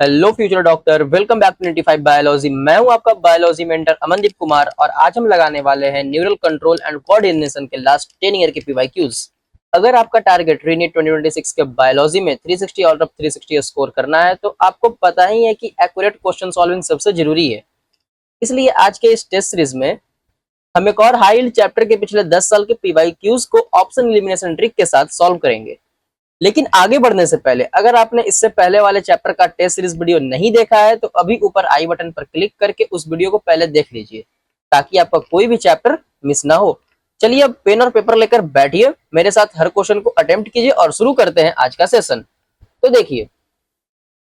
Hello future doctor, welcome back to 95 biology. मैं हूं आपका बायोलॉजी मेंटर अमनदीप कुमार और आज हम लगाने वाले हैं न्यूरल कंट्रोल एंड कोऑर्डिनेशन के लास्ट 10 ईयर के पीवाईक्यूज। अगर आपका टारगेट रीनीट 2026 के बायोलॉजी में 360 आउट ऑफ 360 स्कोर करना है तो आपको पता ही है कि एक्यूरेट क्वेश्चन सॉल्विंग सबसे जरूरी है। इसलिए आज के इस टेस्ट सीरीज में हम एक और हाई यील्ड चैप्टर के पिछले 10 साल के पीवाईक्यूज को ऑप्शन एलिमिनेशन ट्रिक के साथ सॉल्व करेंगे। लेकिन आगे बढ़ने से पहले अगर आपने इससे पहले वाले चैप्टर का टेस्ट सीरीज वीडियो नहीं देखा है तो अभी ऊपर आई बटन पर क्लिक करके उस वीडियो को पहले देख लीजिए ताकि आपका कोई भी चैप्टर मिस ना हो। चलिए अब पेन और पेपर लेकर बैठिए, मेरे साथ हर क्वेश्चन को अटेम्प्ट कीजिए और शुरू करते हैं आज का सेशन। तो देखिए,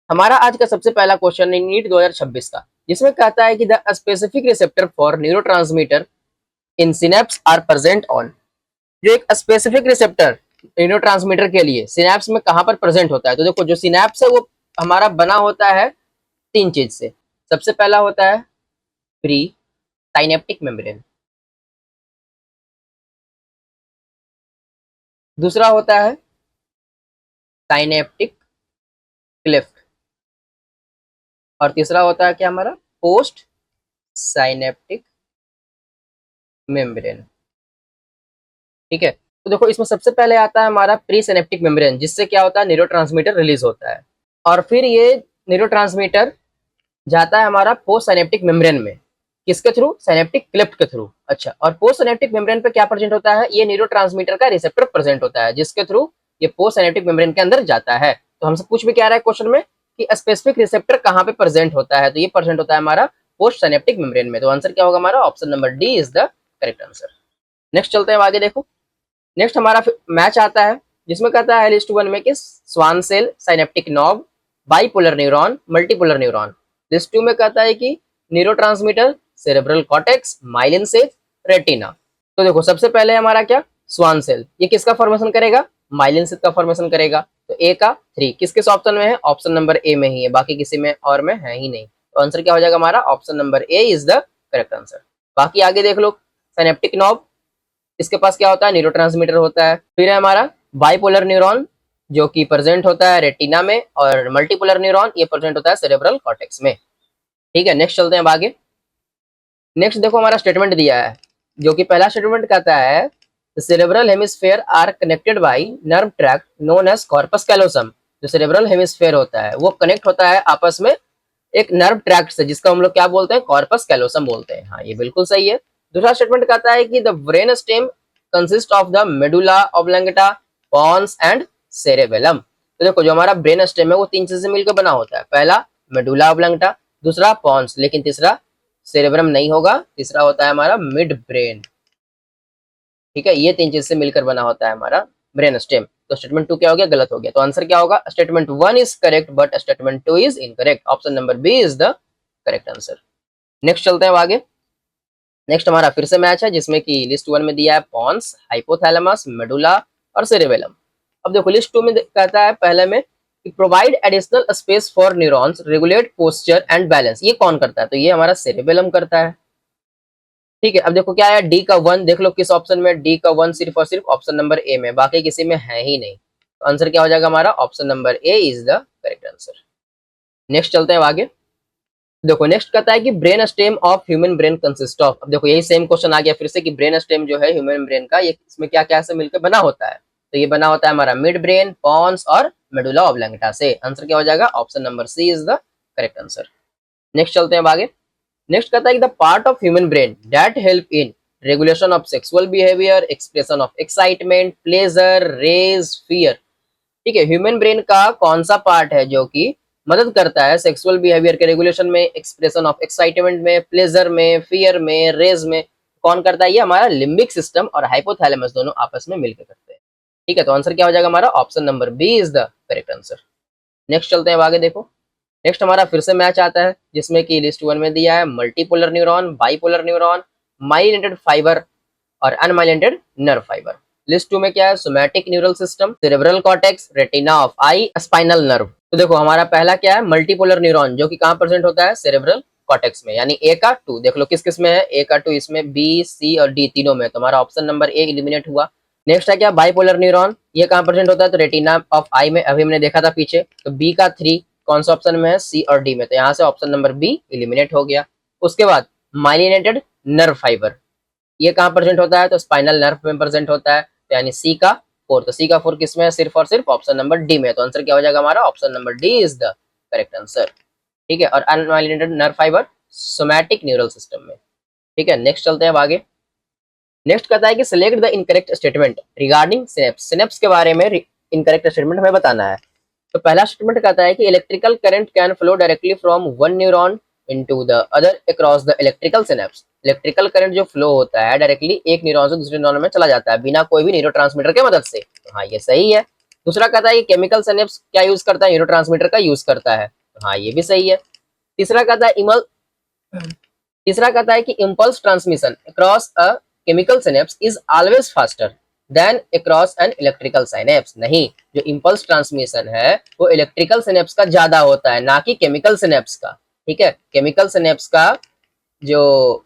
हमारा आज का सबसे पहला क्वेश्चन है नीट 2026 का, जिसमें कहता है कि the specific receptor for neurotransmitter in synapse are present on. जो एक स्पेसिफिक रिसेप्टर न्यूरोट्रांसमीटर के लिए सिनेप्स में कहां पर प्रेजेंट होता है, तो देखो जो सिनेप्स है वो हमारा बना होता है तीन चीज से। सबसे पहला होता है प्री साइनेप्टिक मेम्ब्रेन, दूसरा होता है साइनेप्टिक क्लेफ्ट और तीसरा होता है क्या हमारा पोस्ट साइनेप्टिक मेम्ब्रेन। ठीक है, तो देखो इसमें सबसे पहले आता है हमारा प्री सिनेप्टिक मेम्ब्रेन, जिससे क्या होता है न्यूरोट्रांसमीटर रिलीज होता है और फिर ये न्यूरोट्रांसमीटर जाता है हमारा पोस्ट साइनेप्टिक मेम्ब्रेन में। किसके थ्रू? साइनेप्टिक क्लेफ्ट के थ्रू। अच्छा, और पोस्ट साइनेप्टिक मेम्ब्रेन पे क्या प्रेजेंट होता है? ये न्यूरोट्रांसमीटर का रिसेप्टर प्रेजेंट होता है जिसके थ्रू ये पोस्ट साइनेप्टिक मेम्ब्रेन के अंदर जाता है। तो हमसे पूछ भी क्या रहा है क्वेश्चन में कि स्पेसिफिक रिसेप्टर कहाँ पे प्रेजेंट होता है, तो ये प्रेजेंट होता है हमारा पोस्ट साइनेप्टिक मेम्ब्रेन में। तो आंसर क्या होगा हमारा? Option number D is the correct answer. Next चलते हैं आगे। देखो नेक्स्ट हमारा मैच आता है जिसमें कहता है लिस्ट वन में कि Schwann cell, synaptic knob, bipolar neuron, multipolar neuron. List two में कहता है कि neurotransmitter, cerebral cortex, myelin cell, retina. तो देखो सबसे पहले हमारा क्या स्वान सेल, ये किसका फॉर्मेशन करेगा? माइलिन सेल का फॉर्मेशन करेगा। तो ए का 3 किस किस ऑप्शन में है? ऑप्शन नंबर ए में ही है, बाकी किसी में और में है ही नहीं। तो आंसर क्या हो जाएगा हमारा? Option number A is the correct answer. बाकी आगे देख लो, साइनेप्टिक नॉब, इसके पास क्या होता है? न्यूरोट्रांसमीटर होता है। फिर है हमारा बाइपोलर न्यूरॉन जो कि प्रेजेंट होता है रेटिना में, और मल्टीपोलर न्यूरॉन ये प्रेजेंट होता है सेरेब्रल कॉर्टेक्स में। ठीक है, नेक्स्ट चलते हैं आगे। नेक्स्ट देखो हमारा स्टेटमेंट दिया है जो कि पहला स्टेटमेंट कहता है cerebral hemisphere are connected by nerve tract known as corpus callosum. जो सेरेब्रल हेमिस्फेयर होता है वो कनेक्ट होता है आपस में एक नर्व ट्रैक्ट से, जिसका हम लोग क्या बोलते हैं? कॉर्पस कैलोसम बोलते हैं। हाँ, ये बिल्कुल सही है। दूसरा स्टेटमेंट कहता है कि the brain stem consist of the medulla oblongata, pons and cerebellum. तो देखो जो हमारा ब्रेन स्टेम है वो तीन चीज से मिलकर बना होता है। पहला मेडुला ऑब्लंगेटा, दूसरा पॉन्स, लेकिन तीसरा सेरेब्रम नहीं होगा, तीसरा होता है हमारा मिड ब्रेन। ठीक है, ये तीन चीज से मिलकर बना होता है हमारा ब्रेन स्टेम। तो स्टेटमेंट टू क्या हो गया? गलत हो गया। तो आंसर क्या होगा? Statement one is correct but statement two is incorrect. Option number B is the correct answer. Next चलते हैं आगे। नेक्स्ट हमारा फिर से मैच है जिसमें कि लिस्ट वन में दिया है पॉन्स, हाइपोथैलेमस, मेडुला और सेरेबेलम। अब देखो लिस्ट टू में कहता है पहले में provide additional space for neurons, regulate posture and balance. ये कौन करता है? तो ये हमारा सेरेबेलम करता है। ठीक है, अब देखो क्या है डी का वन, देख लो किस ऑप्शन में? डी का वन सिर्फ और सिर्फ ऑप्शन नंबर ए में, बाकी किसी में है ही नहीं। तो आंसर क्या हो जाएगा हमारा? Option number A is the correct answer. Next चलते हैं आगे। देखो नेक्स्ट कहता है कि brain stem of human brain consist of. अब देखो यही सेम क्वेश्चन आ गया फिर से कि ब्रेन स्टेम जो है ह्यूमन ब्रेन का, ये इसमें क्या क्या से मिलकर बना होता है? तो ये बना होता है हमारा मिड ब्रेन, पॉन्स और मेडुला ऑब्लंगेटा से। आंसर क्या हो जाएगा? Option number C is the correct answer. Next चलते हैं आगे। नेक्स्ट कहता है कि the part of human brain that help in regulation of sexual behaviour, expression of excitement, pleasure, rage, fear. ठीक है, ह्यूमन ब्रेन का कौन सा पार्ट है जो कि मदद करता है सेक्सुअल बिहेवियर के रेगुलेशन में, एक्सप्रेशन ऑफ एक्साइटमेंट में, प्लेजर में, फियर में, रेज में? कौन करता है? ये हमारा लिम्बिक सिस्टम और हाइपोथैलेमस दोनों आपस में मिलकर करते हैं। ठीक है, तो आंसर क्या हो जाएगा हमारा? Option number B is the correct answer. Next चलते हैं आगे। देखो नेक्स्ट हमारा फिर से मैच आता है जिसमें कि लिस्ट वन में दिया है multipolar neuron, bipolar neuron, myelinated fibre और unmyelinated nerve fibre. List two में क्या है? Somatic neural system, cerebral cortex, retina of eye, spinal nerve. तो देखो हमारा पहला क्या है? मल्टीपोलर न्यूरॉन, जो कि कहाँ प्रेजेंट होता है? सेरेब्रल कॉर्टेक्स में, यानी ए का 2। देख लो किस किस में है? ए का 2 इसमें, बी, सी और डी तीनों में। तो हमारा ऑप्शन नंबर ए एलिमिनेट हुआ। नेक्स्ट है क्या? बाइपोलर न्यूरॉन, ये कहाँ प्रेजेंट होता है? तो रेटिना ऑफ आई में, अभी हमने देखा था पीछे। तो बी का 3 कौन सा ऑप्शन में है, सी और डी में, तो यहाँ से ऑप्शन नंबर बी एलिमिनेट हो गया। उसके बाद माइलिनेटेड नर्व फाइबर, ये कहाँ प्रेजेंट होता है, तो स्पाइनल नर्व में प्रेजेंट होता है, तो यानी सी का 4, तो सी का 4 किसमें है, सिर्फ और सिर्फ ऑप्शन नंबर डी में, तो आंसर क्या हो जाएगा हमारा, option number D is the correct answer. ठीक है, और unmyelinated nerve fibre somatic neural system में। ठीक है, नेक्स्ट चलते हैं अब आगे। नेक्स्ट कहता है कि select the incorrect statement regarding synapse, synapse के बारे में इनकरेक्ट स्टेटमेंट हमें बताना है। तो पहला स्टेटमेंट कहता है कि electrical current can flow directly from one neuron into the other across the electrical synapse, electrical current जो फ्लो होता है डायरेक्टली एक न्यूरॉन से दूसरे न्यूरॉन में चला जाता है बिना कोई भी न्यूरोट्रांसमीटर के मदद से, तो हाँ ये सही है। दूसरा कहता है कि केमिकल सिनेप्स क्या यूज करता है, न्यूरोट्रांसमीटर का यूज करता है, तो हाँ ये भी सही है। तीसरा कहता है कि impulse transmission across a chemical synapse is always faster than across N electrical synapse, नहीं, जो इम्पल्स ट्रांसमिशन है वो इलेक्ट्रिकल सिनेप्स का ज्यादा होता है, ना कि केमिकल सिनेप्स का। ठीक है, केमिकल सिनेप्स का जो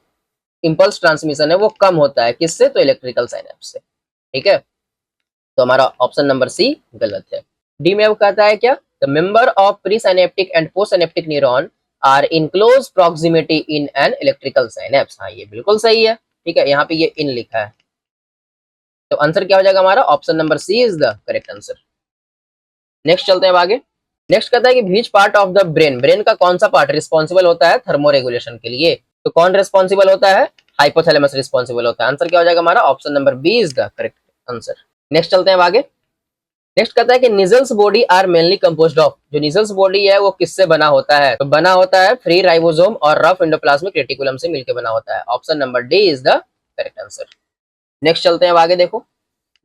इम्पल्स ट्रांसमिशन है वो कम होता है, किससे, तो इलेक्ट्रिकल सिनेप्स से। ठीक है, तो हमारा ऑप्शन नंबर सी गलत है। डी में वो कहता है क्या, the member of pre synaptic and post synaptic neuron are in close proximity in an electrical synapse, हाँ ये बिल्कुल सही है। ठीक है, यहाँ पे ये इन लिखा है, तो आंसर क्या हो जाएगा हमारा, option number C is the correct answer. Next चलते हैं आगे। नेक्स्ट कहता है कि which part of the brain, brain का कौन सा पार्ट रिस्पॉन्सिबल होता है थर्मोरेगुलेशन के लिए, तो कौन रिस्पॉन्सिबल होता है, हाइपोथैलेमस रिस्पॉन्सिबल होता है, आंसर क्या हो जाएगा हमारा, option number B is the correct answer. Next चलते हैं आगे। नेक्स्ट कहता है कि Nissl's body are mainly composed of, जो निजल्स बॉडी है वो किससे बना होता है, तो बना होता है फ्री राइबोसोम और रफ एंडोप्लाज्मिक रेटिकुलम से मिलकर बना होता है, option number D is the correct answer. Next चलते हैं आगे, देखो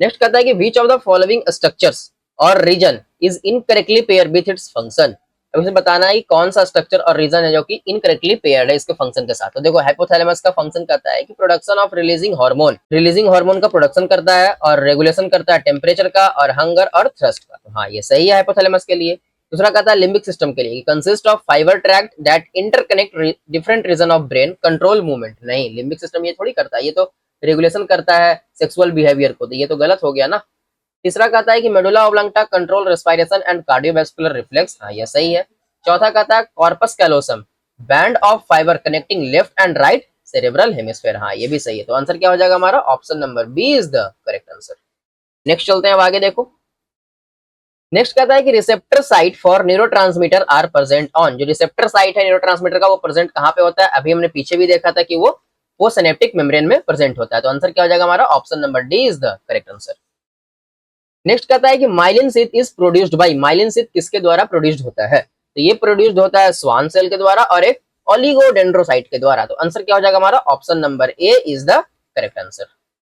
नेक्स्ट कहता है कि which of the following structures or region is incorrectly pair with its function, अब इसे बताना है कि कौन सा स्ट्रक्चर और रीजन है जो कि इनकरेक्टली पेयर्ड है इसके फंक्शन के साथ। तो देखो हाइपोथैलेमस का फंक्शन कहता है कि प्रोडक्शन ऑफ रिलीजिंग हार्मोन का प्रोडक्शन करता है और रेगुलेशन करता है टेम्परेचर का और हंगर और थ्रस्ट का, तो हाँ ये सही है हाइपोथैलेमस के लिए। दूसरा कहता है लिम्बिक सिस्टम के लिए, consist of fibre tract that interconnect different region of brain control movement, नहीं लिम्बिक सिस्टम ये थोड़ी करता है, ये तो रेगुलेशन करता है सेक्सुअल बिहेवियर को, तो ये तो गलत हो गया ना। तीसरा कहता है कि medulla oblongata control respiration and cardiovascular reflex, हाँ ये सही है। चौथा कहता है corpus callosum band of fibre connecting left and right cerebral hemisphere, हाँ ये भी सही है, तो आंसर क्या हो जाएगा हमारा, option number B is the correct answer. Next चलते हैं अब आगे, देखो नेक्स्ट कहता है कि receptor site for neurotransmitter are present on, जो रिसेप्टर साइट है न्यूरोट्रांसमीटर का वो प्रेजेंट कहाँ पे होता है, अभी हमने पीछे भी देखा था कि वो सिनेप्टिक मेम्ब्रेन में प्रेजेंट होता है, तो आंसर क्या हो जाएगा हमारा, option number D is the correct answer. Next कहता है कि myelin sheath is produced by, myelin sheath किसके द्वारा प्रोड्यूस्ड होता है, तो ये प्रोड्यूस्ड होता है स्वान सेल के द्वारा और एक ओलिगोडेंड्रोसाइट के द्वारा, तो आंसर क्या हो जाएगा हमारा, option number A is the correct answer.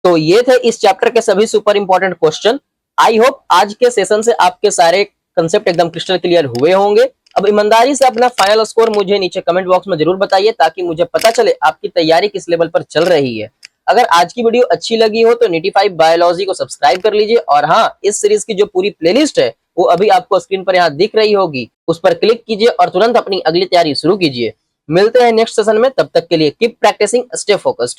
तो ये थे इस चैप्टर के सभी super important question. I hope आज के सेशन से आपके सारे कंसेप्ट एकदम क्रिस्टल क्लियर हुए होंगे। अब ईमानदारी से अपना फाइनल स्कोर मुझे नीचे कमेंट बॉक्स में जरूर बताइए ताकि मुझे पता चले आपकी तैयारी किस लेवल पर चल रही है। अगर आज की वीडियो अच्छी लगी हो तो निटिफाई बायोलॉजी को सब्सक्राइब कर लीजिए और हाँ, इस सीरीज की जो पूरी प्लेलिस्ट है वो अभी आपको स्क्रीन पर यहाँ दिख रही होगी, उस पर क्लिक कीजिए और तुरंत अपनी अगली तैयारी शुरू कीजिए। मिलते हैं नेक्स्ट सेशन में, तब तक के लिए कीप प्रैक्टिसिंग, स्टे फोकस्ड।